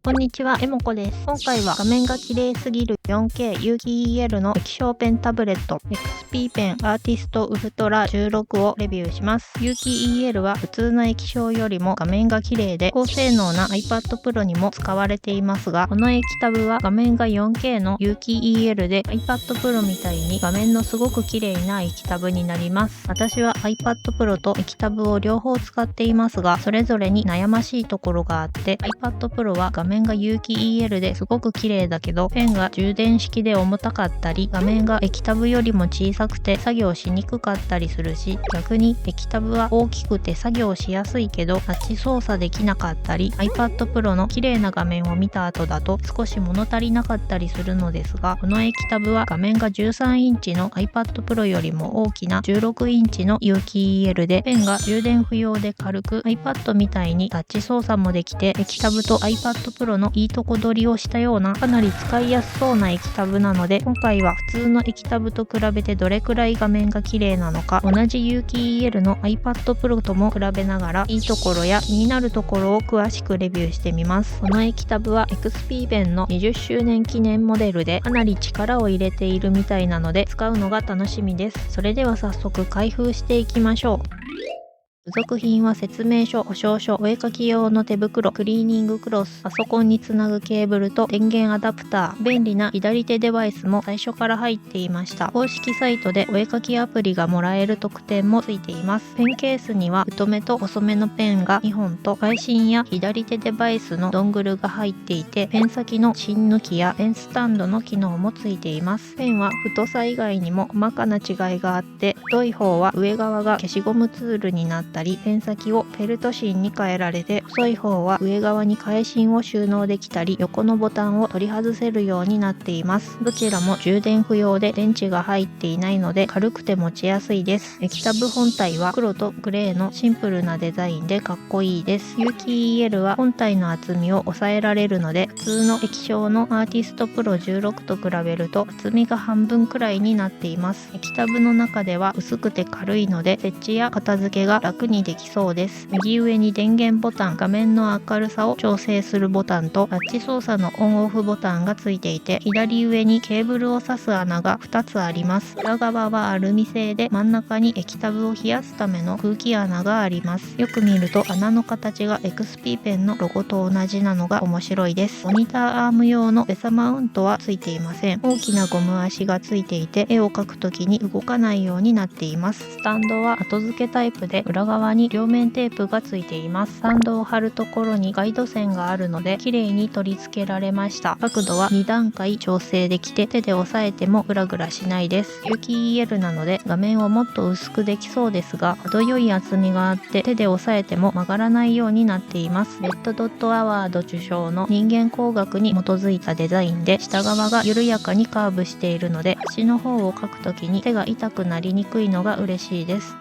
こんにちは、えもこです。今回は画面が綺麗すぎる 4K 有機 EL の液晶ペンタブレット XP ペンアーティストウルトラ16をレビューします。有機 EL は普通の液晶よりも画面が綺麗で高性能な iPad Pro にも使われていますが、この液タブは画面が 4K の有機 EL で iPad Pro みたいに画面のすごく綺麗な液タブになります。私は iPad Pro と液タブを両方使っていますが、それぞれに悩ましいところがあって、 iPad Pro は画面が有機 EL ですごく綺麗だけど、ペンが充電式で重たかったり、画面が液タブよりも小さくて作業しにくかったりするし、逆に液タブは大きくて作業しやすいけどタッチ操作できなかったり、 iPad Pro の綺麗な画面を見た後だと少し物足りなかったりするのですが、この液タブは画面が13インチの iPad Pro よりも大きな16インチの有機 EL で、ペンが充電不要で軽く iPad みたいにタッチ操作もできて、液タブと iPad Pro のいいとこ取りをしたようなかなり使いやすそうな液タブなので、今回は普通の液タブと比べてどれくらい画面が綺麗なのか、同じ有機 EL の iPad Pro とも比べながらいいところや気になるところを詳しくレビューしてみます。この液タブは XP ペンの20周年記念モデルでかなり力を入れているみたいなので使うのが楽しみです。それでは早速開封していきましょう。付属品は説明書、保証書、お絵かき用の手袋、クリーニングクロス、パソコンにつなぐケーブルと電源アダプター、便利な左手デバイスも最初から入っていました。公式サイトでお絵かきアプリがもらえる特典もついています。ペンケースには太めと細めのペンが2本と外芯や左手デバイスのドングルが入っていて、ペン先の芯抜きやペンスタンドの機能もついています。ペンは太さ以外にも細かな違いがあって、太い方は上側が消しゴムツールになったり、ペン先をフェルト芯に変えられて、細い方は上側に替え芯を収納できたり、横のボタンを取り外せるようになっています。どちらも充電不要で電池が入っていないので軽くて持ちやすいです。液タブ本体は黒とグレーのシンプルなデザインでかっこいいです。有機 EL は本体の厚みを抑えられるので、普通の液晶のアーティストプロ16と比べると厚みが半分くらいになっています。液タブの中では薄くて軽いので設置や片付けが楽にできそうです。右上に電源ボタン、画面の明るさを調整するボタンとタッチ操作のオンオフボタンがついていて、左上にケーブルを挿す穴が2つあります。裏側はアルミ製で、真ん中に液タブを冷やすための空気穴があります。よく見ると穴の形が XP ペンのロゴと同じなのが面白いです。モニターアーム用のベサマウントはついていません。大きなゴム足がついていて、絵を描くときに動かないようになっています。スタンドは後付けタイプで、裏側に両面テープがついています。スタンドを貼るところにガイド線があるので綺麗に取り付けられました。角度は2段階調整できて、手で押さえてもグラグラしないです。有機 EL なので画面をもっと薄くできそうですが、程よい厚みがあって手で押さえても曲がらないようになっています。レッドドットアワード受賞の人間工学に基づいたデザインで、下側が緩やかにカーブしているので、端の方を描くときに手が痛くなりにくいのが嬉しいです。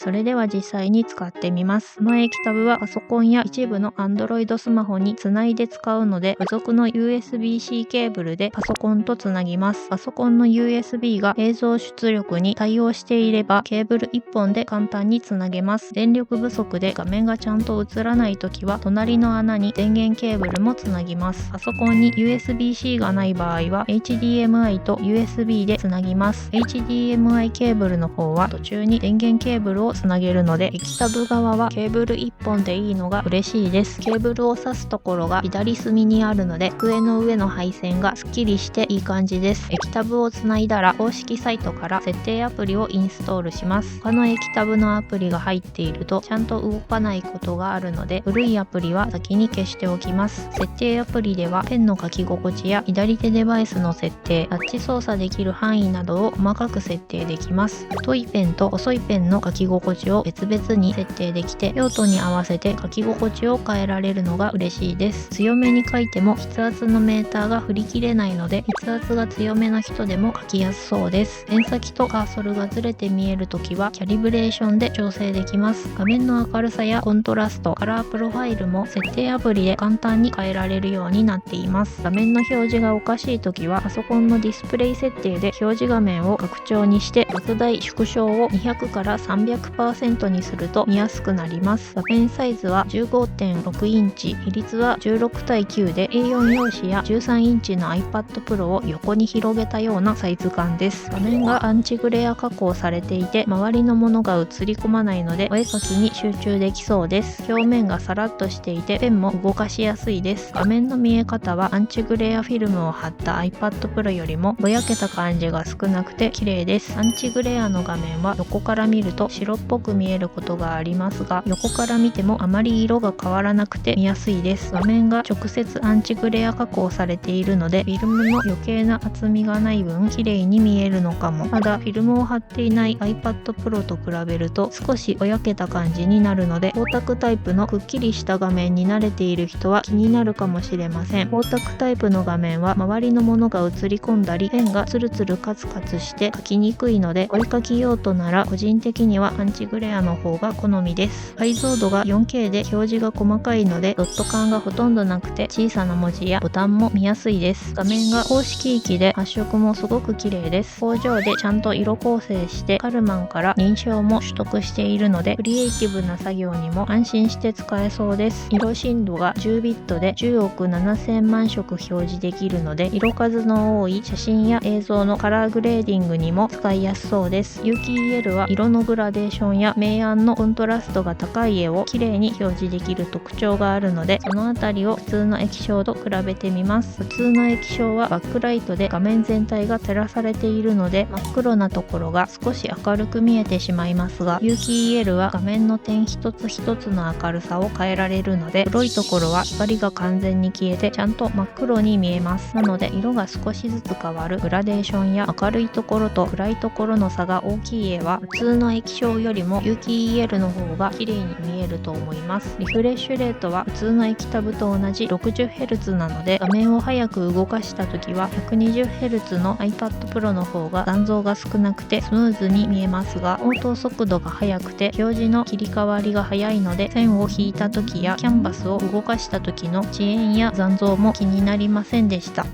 それでは実際に使ってみます。この液タブはパソコンや一部の Android スマホにつないで使うので、付属の USB-C ケーブルでパソコンとつなぎます。パソコンの USB が映像出力に対応していれば、ケーブル1本で簡単につなげます。電力不足で画面がちゃんと映らないときは、隣の穴に電源ケーブルもつなぎます。パソコンに USB-C がない場合は HDMI と USB でつなぎます。HDMI ケーブルの方は途中に電源ケーブルをつなげるので、液タブ側はケーブル1本でいいのが嬉しいです。ケーブルを挿すところが左隅にあるので、机の上の配線がすっきりしていい感じです。液タブをつないだら公式サイトから設定アプリをインストールします。他の液タブのアプリが入っているとちゃんと動かないことがあるので、古いアプリは先に消しておきます。設定アプリではペンの書き心地や左手デバイスの設定、タッチ操作できる範囲などを細かく設定できます。太いペンと細いペンの書き心地を別々に設定できて、用途に合わせて書き心地を変えられるのが嬉しいです。強めに書いても筆圧のメーターが振り切れないので、筆圧が強めな人でも書きやすそうです。ペン先とカーソルがずれて見えるときはキャリブレーションで調整できます。画面の明るさやコントラスト、カラープロファイルも設定アプリで簡単に変えられるようになっています。画面の表示がおかしいときは、パソコンのディスプレイ設定で表示画面を拡張にして、拡大縮小を200から300 100% にすると見やすくなります。画面サイズは 15.6 インチ、比率は16対9で A4 用紙や13インチの iPad Pro を横に広げたようなサイズ感です。画面がアンチグレア加工されていて、周りのものが映り込まないのでお絵描きに集中できそうです。表面がさらっとしていてペンも動かしやすいです。画面の見え方はアンチグレアフィルムを貼った iPad Pro よりもぼやけた感じが少なくて綺麗です。アンチグレアの画面は横から見ると白っぽく見えることがありますが、横から見てもあまり色が変わらなくて見やすいです。画面が直接アンチグレア加工されているのでフィルムの余計な厚みがない分綺麗に見えるのかも。ただフィルムを貼っていない iPad Pro と比べると少しぼやけた感じになるので、光沢タイプのくっきりした画面に慣れている人は気になるかもしれません。光沢タイプの画面は周りのものが映り込んだりペンがツルツルカツカツして描きにくいので、お絵描き用途なら個人的にはアンチグレアの方が好みです。解像度が 4K で表示が細かいのでドット感がほとんどなくて小さな文字やボタンも見やすいです。画面が公式域で発色もすごく綺麗です。工場でちゃんと色構成してカルマンから認証も取得しているのでクリエイティブな作業にも安心して使えそうです。色深度が10ビットで10億7000万色表示できるので、色数の多い写真や映像のカラーグレーディングにも使いやすそうです。有機 EL は色のグラデーションや明暗のコントラストが高い絵を綺麗に表示できる特徴があるので、そのあたりを普通の液晶と比べてみます。普通の液晶はバックライトで画面全体が照らされているので真っ黒なところが少し明るく見えてしまいますが、有機 EL は画面の点一つ一つの明るさを変えられるので、黒いところは光が完全に消えてちゃんと真っ黒に見えます。なので色が少しずつ変わるグラデーションや明るいところと暗いところの差が大きい絵は普通の液晶よりも有機 EL の方が綺麗に見えると思います。リフレッシュレートは普通の液タブと同じ 60Hz なので、画面を早く動かした時は 120Hz の iPad Pro の方が残像が少なくてスムーズに見えますが、応答速度が速くて表示の切り替わりが早いので、線を引いた時やキャンバスを動かした時の遅延や残像も気になりませんでした。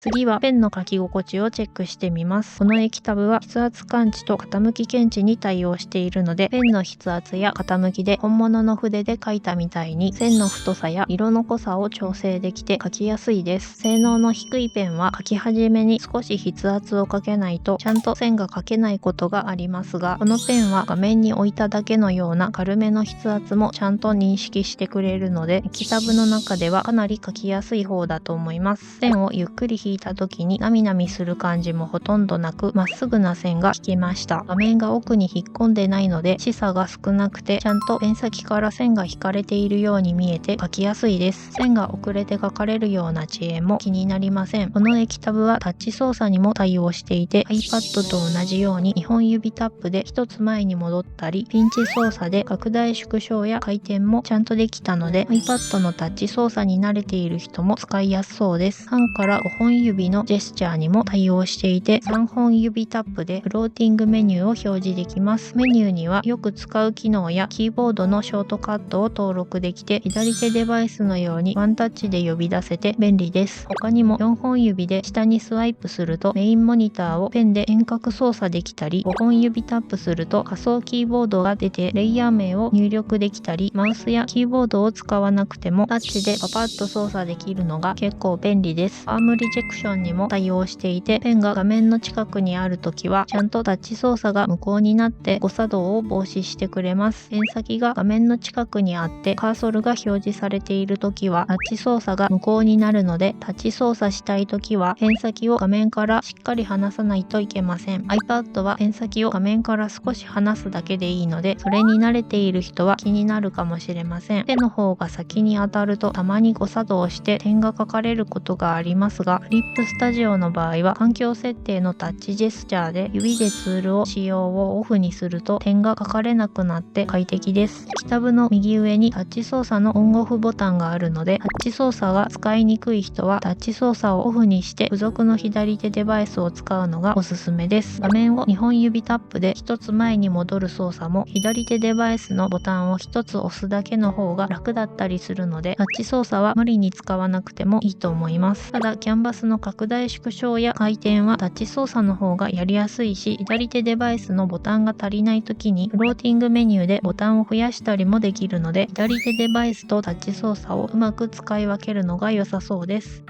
次はペンの書き心地をチェックしてみます。この液タブは筆圧感知と傾き検知に対応しているので、ペンの筆圧や傾きで本物の筆で書いたみたいに線の太さや色の濃さを調整できて書きやすいです。性能の低いペンは書き始めに少し筆圧をかけないとちゃんと線が書けないことがありますが、このペンは画面に置いただけのような軽めの筆圧もちゃんと認識してくれるので、液タブの中ではかなり書きやすい方だと思います。ペンをゆっくり引いた時になみなみする感じもほとんどなく、まっすぐな線が引けました。画面が奥に引っ込んでないので視差が少なくてちゃんとペン先から線が引かれているように見えて書きやすいです。線が遅れて書かれるような遅延も気になりません。この液タブはタッチ操作にも対応していて iPad と同じように2本指タップで一つ前に戻ったり、ピンチ操作で拡大縮小や回転もちゃんとできたので iPad のタッチ操作に慣れている人も使いやすそうです。3から5本指のジェスチャーにも対応していて、3本指タップでフローティングメニューを表示できます。メニューにはよく使う機能やキーボードのショートカットを登録できて、左手デバイスのようにワンタッチで呼び出せて便利です。他にも4本指で下にスワイプするとメインモニターをペンで遠隔操作できたり、5本指タップすると仮想キーボードが出てレイヤー名を入力できたり、マウスやキーボードを使わなくてもタッチでパパッと操作できるのが結構便利です。アームリジェクションにも対応していて、ペンが画面の近くにあるときはちゃんとタッチ操作が無効になって誤作動を防止してくれます。ペン先が画面の近くにあってカーソルが表示されているときはタッチ操作が無効になるので、タッチ操作したいときはペン先を画面からしっかり離さないといけません。 iPad はペン先を画面から少し離すだけでいいので、それに慣れている人は気になるかもしれません。手の方が先に当たるとたまに誤作動して点が書かれることがありますが、フリップスタジオの場合は環境設定のタッチジェスチャーで指でツールを使用をオフにすると点が書かれなくなって快適です。液タブの右上にタッチ操作のオンオフボタンがあるので、タッチ操作が使いにくい人はタッチ操作をオフにして付属の左手デバイスを使うのがおすすめです。画面を2本指タップで1つ前に戻る操作も左手デバイスのボタンを1つ押すだけの方が楽だったりするので、タッチ操作は無理に使わなくてもいいと思います。ただキャンバススの拡大縮小や回転はタッチ操作の方がやりやすいし、左手デバイスのボタンが足りない時にフローティングメニューでボタンを増やしたりもできるので、左手デバイスとタッチ操作をうまく使い分けるのが良さそうです。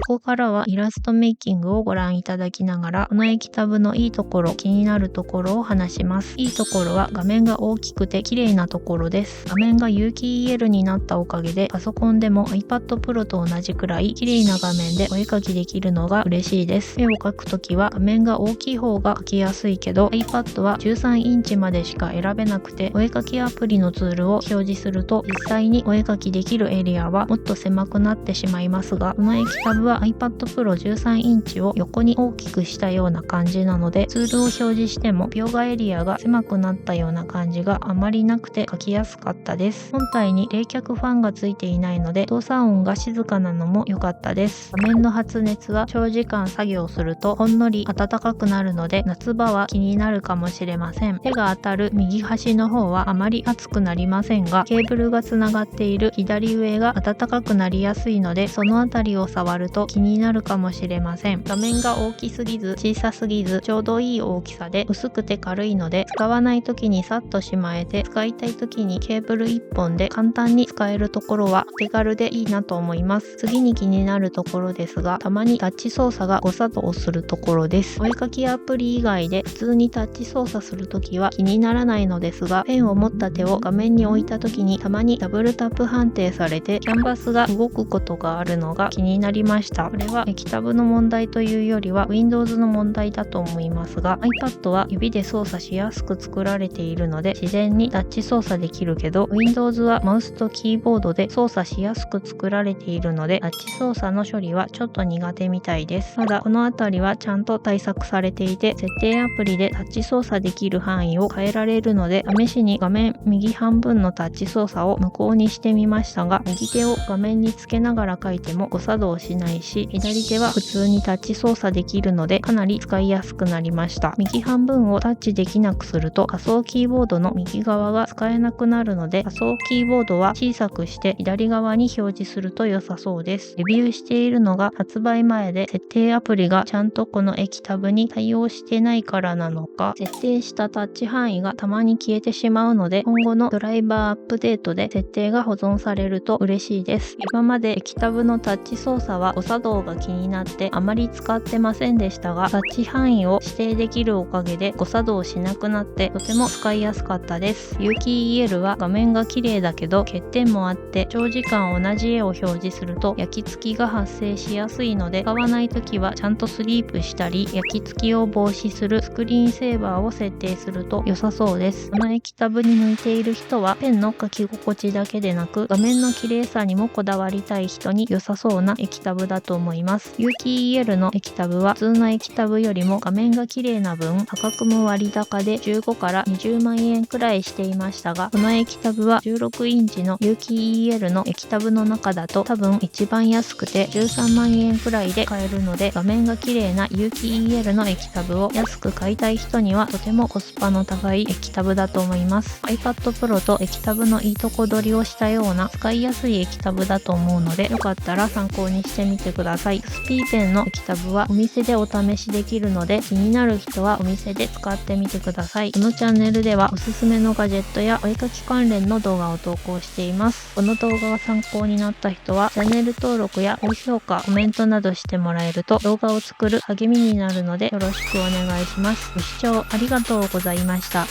ここからはイラストメイキングをご覧いただきながら、この液タブのいいところ、気になるところを話します。いいところは画面が大きくて綺麗なところです。画面が有機 EL になったおかげで、パソコンでも iPad Pro と同じくらい綺麗な画面でお絵描きできるのが嬉しいです。絵を描くときは画面が大きい方が描きやすいけど、iPad は13インチまでしか選べなくて、お絵描きアプリのツールを表示すると、実際にお絵描きできるエリアはもっと狭くなってしまいますが、この液タブは iPad Pro 13インチを横に大きくしたような感じなので、ツールを表示しても描画エリアが狭くなったような感じがあまりなくて描きやすかったです。本体に冷却ファンがついていないので、動作音が静かなのも良かったです。画面の発熱は長時間作業するとほんのり暖かくなるので、夏場は気になるかもしれません。手が当たる右端の方はあまり熱くなりませんが、ケーブルがつながっている左上が暖かくなりやすいので、そのあたりを触ると気になるかもしれません。画面が大きすぎず小さすぎずちょうどいい大きさで、薄くて軽いので使わない時にさっとしまえて、使いたい時にケーブル1本で簡単に使えるところは手軽でいいなと思います。次に気になるところですが、たまにタッチ操作が誤作動するところです。お絵描きアプリ以外で普通にタッチ操作するときは気にならないのですが、ペンを持った手を画面に置いた時にたまにダブルタップ判定されてキャンバスが動くことがあるのが気になりました。これは液タブの問題というよりは Windows の問題だと思いますが、 iPad は指で操作しやすく作られているので自然にタッチ操作できるけど、 Windows はマウスとキーボードで操作しやすく作られているので、タッチ操作の処理はちょっと苦手みたいです。ただこのあたりはちゃんと対策されていて、設定アプリでタッチ操作できる範囲を変えられるので、試しに画面右半分のタッチ操作を無効にしてみましたが、右手を画面につけながら書いても誤作動しないし、左手は普通にタッチ操作できるのでかなり使いやすくなりました。右半分をタッチできなくすると仮想キーボードの右側が使えなくなるので、仮想キーボードは小さくして左側に表示すると良さそうです。レビューしているのが発売前で、設定アプリがちゃんとこの液タブに対応してないからなのか、設定したタッチ範囲がたまに消えてしまうので、今後のドライバーアップデートで設定が保存されると嬉しいです。今まで液タブのタッチ操作は誤作動が気になってあまり使ってませんでしたが、タッチ範囲を指定できるおかげで誤作動しなくなってとても使いやすかったです。有機 EL は画面が綺麗だけど欠点もあって、長時間同じ絵を表示すると焼き付きが発生しやすいので、使わない時はちゃんとスリープしたり焼き付きを防止するスクリーンセーバーを設定すると良さそうです。この液タブに向いている人はペンの書き心地だけでなく画面の綺麗さにもこだわりたい人に良さそうな液タブだと思います。有機 EL の液タブは普通の液タブよりも画面が綺麗な分価格も割高で15から20万円くらいしていましたが、この液タブは16インチの有機 EL の液タブの中だと多分一番安くて13万円くらいで買えるので、画面が綺麗な有機 EL の液タブを安く買いたい人にはとてもコスパの高い液タブだと思います。 iPad Pro と液タブのいいとこ取りをしたような使いやすい液タブだと思うので、よかったら参考にしてみてください。XPペンの液タブはお店でお試しできるので、気になる人はお店で使ってみてください。このチャンネルではおすすめのガジェットやお絵描き関連の動画を投稿しています。この動画が参考になった人はチャンネル登録や高評価、コメントなどしてもらえると動画を作る励みになるのでよろしくお願いします。ご視聴ありがとうございました。